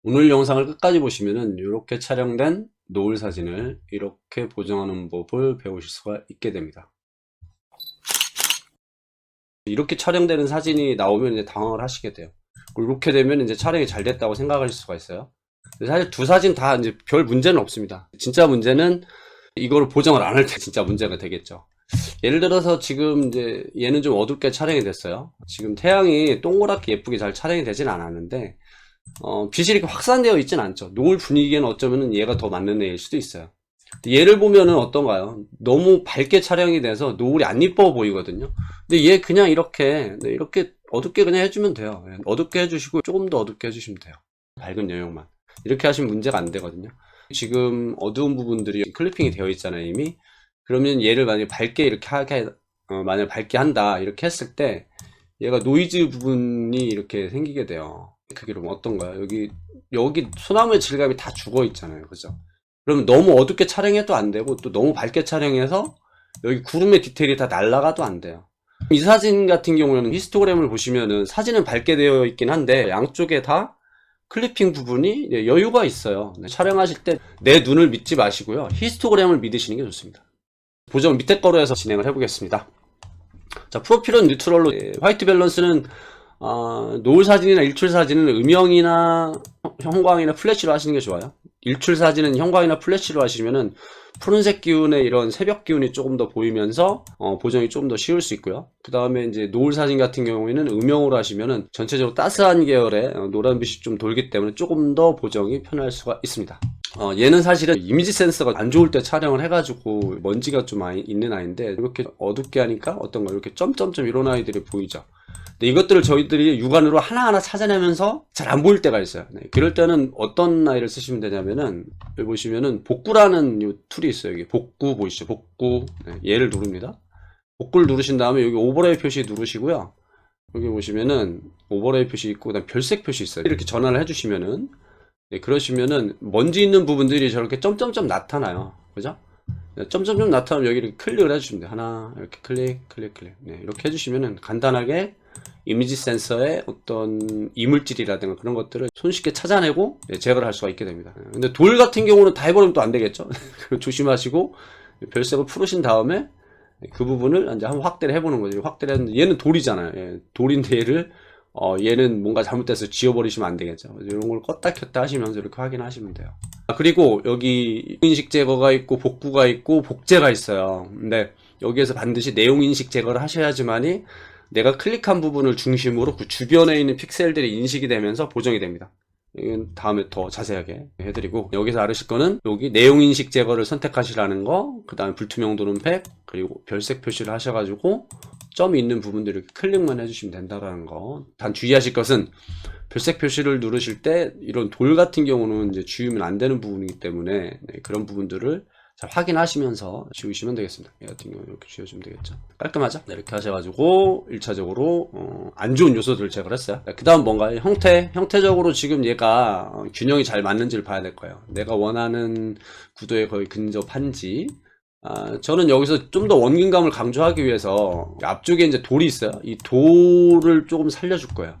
오늘 영상을 끝까지 보시면은 이렇게 촬영된 노을 사진을 이렇게 보정하는 법을 배우실 수가 있게 됩니다. 이렇게 촬영되는 사진이 나오면 이제 당황을 하시게 돼요. 이렇게 되면 이제 촬영이 잘 됐다고 생각하실 수가 있어요. 사실 두 사진 다 이제 별 문제는 없습니다. 진짜 문제는 이거를 보정을 안 할 때 진짜 문제가 되겠죠. 예를 들어서 지금 이제 얘는 좀 어둡게 촬영이 됐어요. 지금 태양이 동그랗게 예쁘게 잘 촬영이 되진 않았는데 빛이 이렇게 확산되어 있진 않죠. 노을 분위기에는 어쩌면은 얘가 더 맞는 애일 수도 있어요. 얘를 보면은 어떤가요? 너무 밝게 촬영이 돼서 노을이 안 이뻐 보이거든요. 근데 얘 그냥 이렇게 이렇게 어둡게 그냥 해주면 돼요. 어둡게 해주시고 조금 더 어둡게 해주시면 돼요. 밝은 영역만 이렇게 하시면 문제가 안 되거든요. 지금 어두운 부분들이 클리핑이 되어 있잖아요, 이미. 그러면 얘를 만약에 밝게 이렇게 하게 만약 밝게 한다 이렇게 했을 때 얘가 노이즈 부분이 이렇게 생기게 돼요. 그게 그럼 어떤가요? 여기 소나무의 질감이 다 죽어 있잖아요, 그죠? 그러면 너무 어둡게 촬영해도 안 되고 또 너무 밝게 촬영해서 여기 구름의 디테일이 다 날아가도 안 돼요. 이 사진 같은 경우에는 히스토그램을 보시면은 사진은 밝게 되어 있긴 한데 양쪽에 다 클리핑 부분이 여유가 있어요. 촬영하실 때 내 눈을 믿지 마시고요, 히스토그램을 믿으시는 게 좋습니다. 보정 밑에 거로 해서 진행을 해보겠습니다. 자, 프로필은 뉴트럴로, 화이트 밸런스는 노을 사진이나 일출 사진은 음영이나 형광이나 플래시로 하시는 게 좋아요. 일출 사진은 형광이나 플래시로 하시면은 푸른색 기운의 이런 새벽 기운이 조금 더 보이면서 보정이 조금 더 쉬울 수 있고요. 그 다음에 이제 노을 사진 같은 경우에는 음영으로 하시면은 전체적으로 따스한 계열의 노란빛이 좀 돌기 때문에 조금 더 보정이 편할 수가 있습니다. 얘는 사실은 이미지 센서가 안 좋을 때 촬영을 해가지고 먼지가 좀 많이 있는 아이인데 이렇게 어둡게 하니까 어떤가 이렇게 점점점 이런 아이들이 보이죠. 근데 이것들을 저희들이 육안으로 하나하나 찾아내면서 잘 안 보일 때가 있어요. 네, 그럴 때는 어떤 아이를 쓰시면 되냐면은 여기 보시면은 복구라는 이 툴이 있어요. 여기 복구 보이시죠? 복구. 네, 얘를 누릅니다. 복구를 누르신 다음에 여기 오버레이 표시 누르시고요. 여기 보시면은 오버레이 표시 있고 그다음 별색 표시 있어요. 이렇게 전환을 해주시면은 네, 그러시면은 먼지 있는 부분들이 저렇게 점점점 나타나요. 그죠? 네, 점점점 나타나면 여기를 클릭을 해주시면 돼요. 하나 이렇게 클릭 클릭 클릭. 네, 이렇게 해주시면은 간단하게 이미지 센서의 어떤 이물질이라든가 그런 것들을 손쉽게 찾아내고 제거를 할 수가 있게 됩니다. 근데 돌 같은 경우는 다 해버리면 또 안 되겠죠. 조심하시고 별색을 풀으신 다음에 그 부분을 이제 한번 확대를 해보는 거죠. 확대를 했는데 얘는 돌이잖아요. 예, 돌인데 얘는 뭔가 잘못돼서 지워버리시면 안 되겠죠. 이런 걸 껐다 켰다 하시면서 이렇게 확인하시면 돼요. 그리고 여기 인식 제거가 있고 복구가 있고 복제가 있어요. 근데 여기에서 반드시 내용 인식 제거를 하셔야지만이 내가 클릭한 부분을 중심으로 그 주변에 있는 픽셀들이 인식이 되면서 보정이 됩니다. 이건 다음에 더 자세하게 해드리고, 여기서 알으실 거는 여기 내용 인식 제거를 선택하시라는 거, 그 다음에 불투명 도는 팩, 그리고 별색 표시를 하셔가지고 점이 있는 부분들 이렇게 클릭만 해주시면 된다라는 거. 단 주의하실 것은 별색 표시를 누르실 때 이런 돌 같은 경우는 이제 지우면 안 되는 부분이기 때문에 그런 부분들을 잘 확인하시면서 지우시면 되겠습니다. 얘 같은 경우 이렇게 지워주면 되겠죠. 깔끔하죠? 네, 이렇게 하셔가지고 1차적으로 안 좋은 요소들을 제거를 했어요. 그 다음 뭔가요? 형태적으로 지금 얘가 균형이 잘 맞는지를 봐야 될 거예요. 내가 원하는 구도에 거의 근접한지. 저는 여기서 좀 더 원근감을 강조하기 위해서 앞쪽에 이제 돌이 있어요. 이 돌을 조금 살려줄 거예요.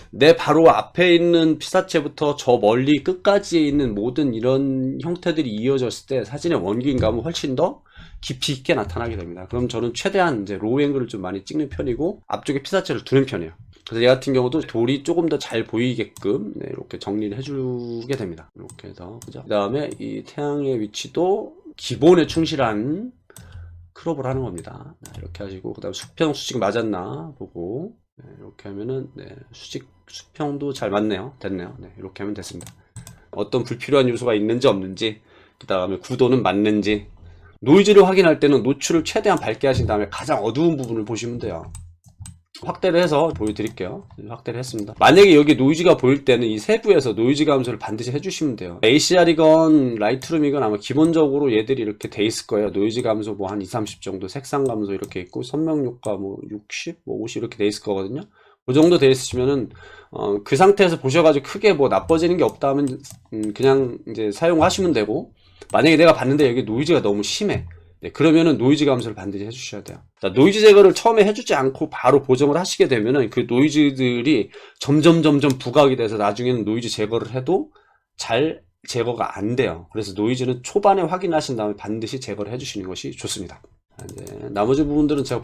내 바로 앞에 있는 피사체부터 저 멀리 끝까지 있는 모든 이런 형태들이 이어졌을 때 사진의 원기감은 훨씬 더 깊이 있게 나타나게 됩니다. 그럼 저는 최대한 이제 로우 앵글을 좀 많이 찍는 편이고 앞쪽에 피사체를 두는 편이에요. 그래서 얘 같은 경우도 돌이 조금 더 잘 보이게끔 이렇게 정리를 해주게 됩니다. 이렇게 해서 그죠? 그 다음에 이 태양의 위치도 기본에 충실한 크롭을 하는 겁니다. 이렇게 하시고 그 다음 수평 수직 맞았나 보고 이렇게 하면은 수평도 잘 맞네요. 됐네요. 이렇게 하면 됐습니다. 어떤 불필요한 요소가 있는지 없는지, 그 다음에 구도는 맞는지, 노이즈를 확인할 때는 노출을 최대한 밝게 하신 다음에 가장 어두운 부분을 보시면 돼요. 확대를 해서 보여드릴게요. 확대를 했습니다. 만약에 여기 노이즈가 보일 때는 이 세부에서 노이즈 감소를 반드시 해주시면 돼요. ACR이건 라이트룸이건 아마 기본적으로 얘들이 이렇게 돼 있을 거예요. 노이즈 감소 뭐 한 20-30 정도, 색상 감소 이렇게 있고, 선명 효과 뭐 60, 뭐 50 이렇게 돼 있을 거거든요. 그 정도 돼 있으시면은 그 상태에서 보셔가지고 크게 뭐 나빠지는 게 없다 하면 그냥 이제 사용하시면 되고, 만약에 내가 봤는데 여기 노이즈가 너무 심해, 그러면은 노이즈 감소를 반드시 해주셔야 돼요. 자, 노이즈 제거를 처음에 해주지 않고 바로 보정을 하시게 되면은 그 노이즈들이 점점 부각이 돼서 나중에는 노이즈 제거를 해도 잘 제거가 안 돼요. 그래서 노이즈는 초반에 확인하신 다음에 반드시 제거를 해주시는 것이 좋습니다. 이제 나머지 부분들은 제가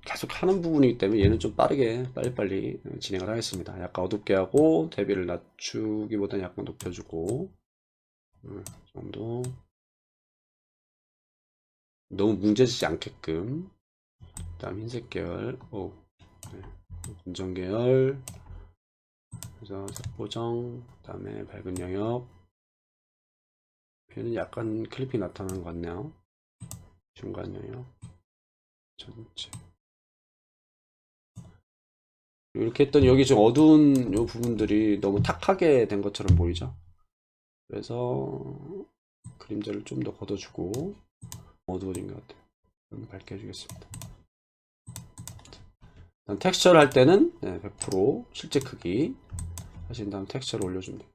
계속 하는 부분이기 때문에 얘는 좀 빨리빨리 진행을 하겠습니다. 약간 어둡게 하고 대비를 낮추기보다는 약간 높여주고 정도 너무 뭉개지지 않게끔. 그 다음 흰색 계열, 검정 계열, 그래서 색보정, 그 다음에 밝은 영역. 얘는 약간 클리핑 나타나는 것 같네요. 중간 영역, 전체. 이렇게 했더니 여기 좀 어두운 요 부분들이 너무 탁하게 된 것처럼 보이죠. 그래서 그림자를 좀 더 걷어주고 어두워진 것 같아요. 밝게 해주겠습니다. 텍스처를 할 때는 100% 실제 크기 하신 다음 텍스처를 올려주면 돼요.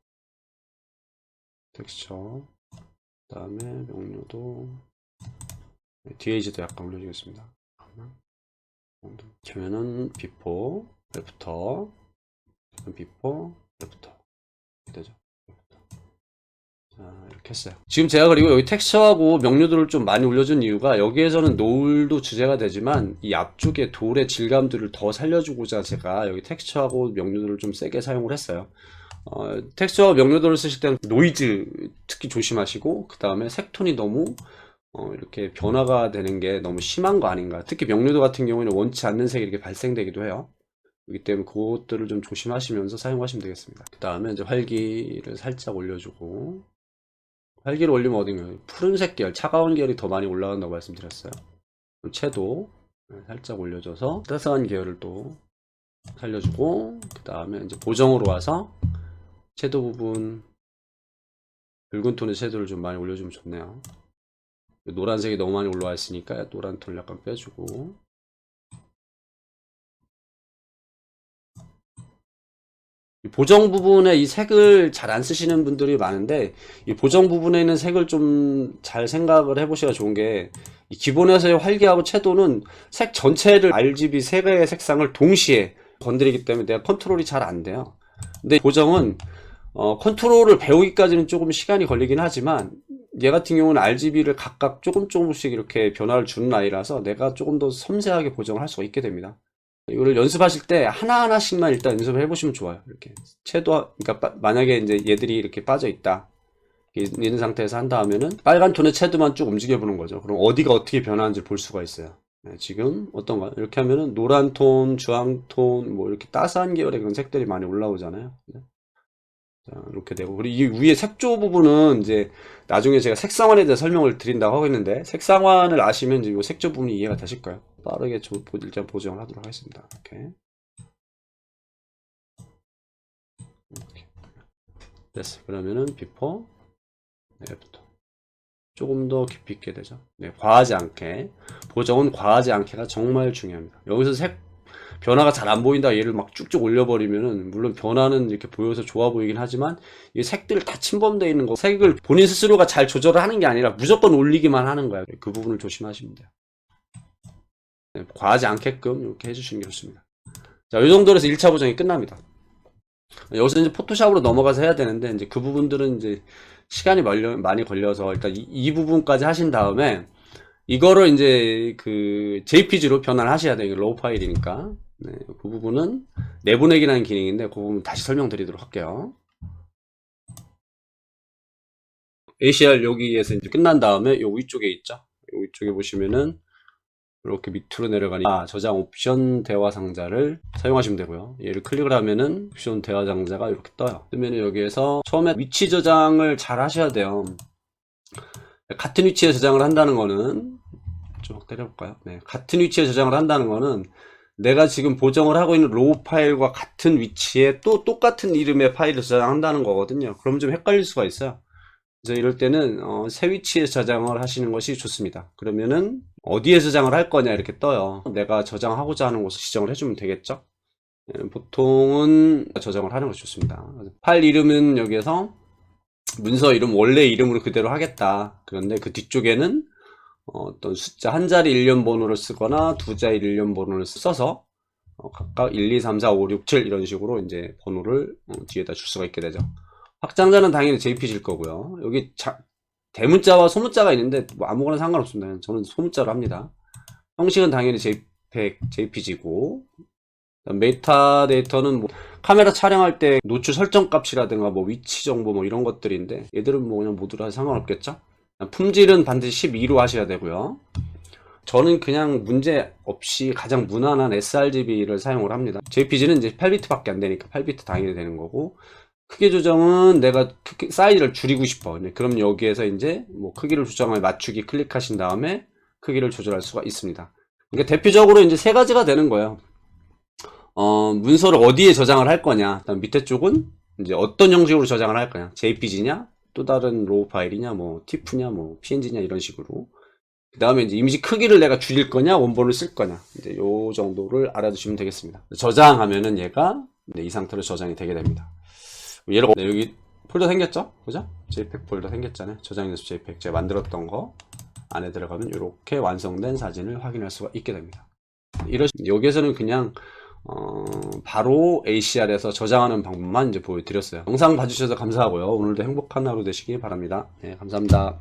텍스처, 그 다음에 명료도, DAG도 약간 올려주겠습니다. 그러면은 비포, 애프터, 비포, 애프터 되죠. 이렇게 했어요. 지금 제가 그리고 여기 텍스처하고 명료도를 좀 많이 올려준 이유가, 여기에서는 노을도 주제가 되지만 이 앞쪽에 돌의 질감들을 더 살려주고자 제가 여기 텍스처하고 명료도를 좀 세게 사용을 했어요. 텍스처와 명료도를 쓰실 때는 노이즈 특히 조심하시고, 그 다음에 색톤이 너무 이렇게 변화가 되는 게 너무 심한 거 아닌가. 특히 명료도 같은 경우에는 원치 않는 색이 이렇게 발생되기도 해요. 그렇기 때문에 그것들을 좀 조심하시면서 사용하시면 되겠습니다. 그 다음에 이제 활기를 살짝 올려주고, 활기를 올리면 어딘가요? 푸른색 계열, 차가운 계열이 더 많이 올라간다고 말씀드렸어요. 채도 살짝 올려줘서 따스한 계열을 또 살려주고, 그 다음에 이제 보정으로 와서 채도 부분, 붉은 톤의 채도를 좀 많이 올려주면 좋네요. 노란색이 너무 많이 올라와 있으니까 노란 톤을 약간 빼주고, 보정 부분에 이 색을 잘 안 쓰시는 분들이 많은데, 이 보정 부분에 있는 색을 좀 잘 생각을 해보셔야 좋은 게, 이 기본에서의 활기하고 채도는 색 전체를 RGB 세 개의 색상을 동시에 건드리기 때문에 내가 컨트롤이 잘 안 돼요. 근데 보정은 컨트롤을 배우기까지는 조금 시간이 걸리긴 하지만, 얘 같은 경우는 RGB를 각각 조금씩 이렇게 변화를 주는 아이라서 내가 조금 더 섬세하게 보정을 할 수가 있게 됩니다. 이거를 연습하실 때 하나하나씩만 일단 연습을 해보시면 좋아요. 이렇게 채도, 그러니까 만약에 이제 얘들이 이렇게 빠져 있다, 있는 상태에서 한다 하면은 빨간 톤의 채도만 쭉 움직여 보는 거죠. 그럼 어디가 어떻게 변하는지 볼 수가 있어요. 지금 어떤가? 이렇게 하면은 노란 톤, 주황 톤, 뭐 이렇게 따스한 계열의 그런 색들이 많이 올라오잖아요. 자, 이렇게 되고, 그리고 이 위에 색조 부분은 이제 나중에 제가 색상환에 대해 설명을 드린다고 하고 있는데, 색상환을 아시면 이제 이 색조 부분이 이해가 되실 거예요. 빠르게 일단 보정을 하도록 하겠습니다. 이렇게. 됐어. 그러면은 비포, 애프터. 조금 더 깊이 있게 되죠. 과하지 않게. 보정은 과하지 않게가 정말 중요합니다. 여기서 색 변화가 잘 안 보인다, 얘를 막 쭉쭉 올려버리면은, 물론 변화는 이렇게 보여서 좋아 보이긴 하지만 이 색들 다 침범되어 있는 거, 색을 본인 스스로가 잘 조절을 하는 게 아니라 무조건 올리기만 하는 거예요. 그 부분을 조심하시면 돼요. 과하지 않게끔 이렇게 해주시는 게 좋습니다. 자, 이 정도로 해서 1차 보정이 끝납니다. 여기서 이제 포토샵으로 넘어가서 해야 되는데, 이제 그 부분들은 이제 시간이 많이 걸려서 일단 이 부분까지 하신 다음에 이거를 이제 그 JPG로 변환을 하셔야 돼요. 로우 파일이니까. 그 부분은 내보내기라는 기능인데, 그 부분 다시 설명드리도록 할게요. ACR 여기에서 이제 끝난 다음에 요 위쪽에 있죠. 요 위쪽에 보시면은 이렇게 밑으로 내려가니 저장 옵션 대화 상자를 사용하시면 되고요. 얘를 클릭을 하면은 옵션 대화 상자가 이렇게 떠요. 그러면 여기에서 처음에 위치 저장을 잘 하셔야 돼요. 같은 위치에 저장을 한다는 거는, 좀 때려볼까요? 같은 위치에 저장을 한다는 거는 내가 지금 보정을 하고 있는 로우 파일과 같은 위치에 또 똑같은 이름의 파일을 저장한다는 거거든요. 그럼 좀 헷갈릴 수가 있어요. 그래서 이럴 때는 새 위치에 저장을 하시는 것이 좋습니다. 그러면은 어디에 저장을 할 거냐 이렇게 떠요. 내가 저장하고자 하는 곳을 지정을 해주면 되겠죠. 보통은 저장을 하는 것이 좋습니다. 파일 이름은 여기에서 문서 이름 원래 이름으로 그대로 하겠다. 그런데 그 뒤쪽에는 어떤 숫자 한 자리 일련 번호를 쓰거나 두 자리 일련 번호를 써서 각각 1, 2, 3, 4, 5, 6, 7 이런 식으로 이제 번호를 뒤에다 줄 수가 있게 되죠. 확장자는 당연히 JPG일 거고요. 여기 대문자와 소문자가 있는데 뭐 아무거나 상관없습니다. 저는 소문자로 합니다. 형식은 당연히 JPG고 메타데이터는 뭐 카메라 촬영할 때 노출 설정 값이라든가 뭐 위치 정보 뭐 이런 것들인데 얘들은 뭐 그냥 모두로 해서 상관없겠죠. 품질은 반드시 12로 하셔야 되고요. 저는 그냥 문제 없이 가장 무난한 sRGB를 사용을 합니다. JPG는 이제 8비트밖에 안 되니까 8비트 당연히 되는 거고, 크기 조정은 내가 사이즈를 줄이고 싶어. 그럼 여기에서 이제 뭐 크기를 조정해 맞추기 클릭하신 다음에 크기를 조절할 수가 있습니다. 그러니까 대표적으로 이제 세 가지가 되는 거예요. 문서를 어디에 저장을 할 거냐. 그다음 밑에 쪽은 이제 어떤 형식으로 저장을 할 거냐. JPG냐, 또 다른 로우 파일이냐, 뭐 TIFF냐, 뭐 PNG냐 이런 식으로. 그 다음에 이제 이미지 크기를 내가 줄일 거냐, 원본을 쓸 거냐. 이제 요 정도를 알아두시면 되겠습니다. 저장하면은 얘가 이 상태로 저장이 되게 됩니다. 예를 들어 여기 폴더 생겼죠? 그죠? JPEG 폴더 생겼잖아요. 저장 연습 JPEG 제가 만들었던 거 안에 들어가면 이렇게 완성된 사진을 확인할 수가 있게 됩니다. 여기에서는 그냥 바로 ACR에서 저장하는 방법만 이제 보여드렸어요. 영상 봐주셔서 감사하고요. 오늘도 행복한 하루 되시기 바랍니다. 네, 감사합니다.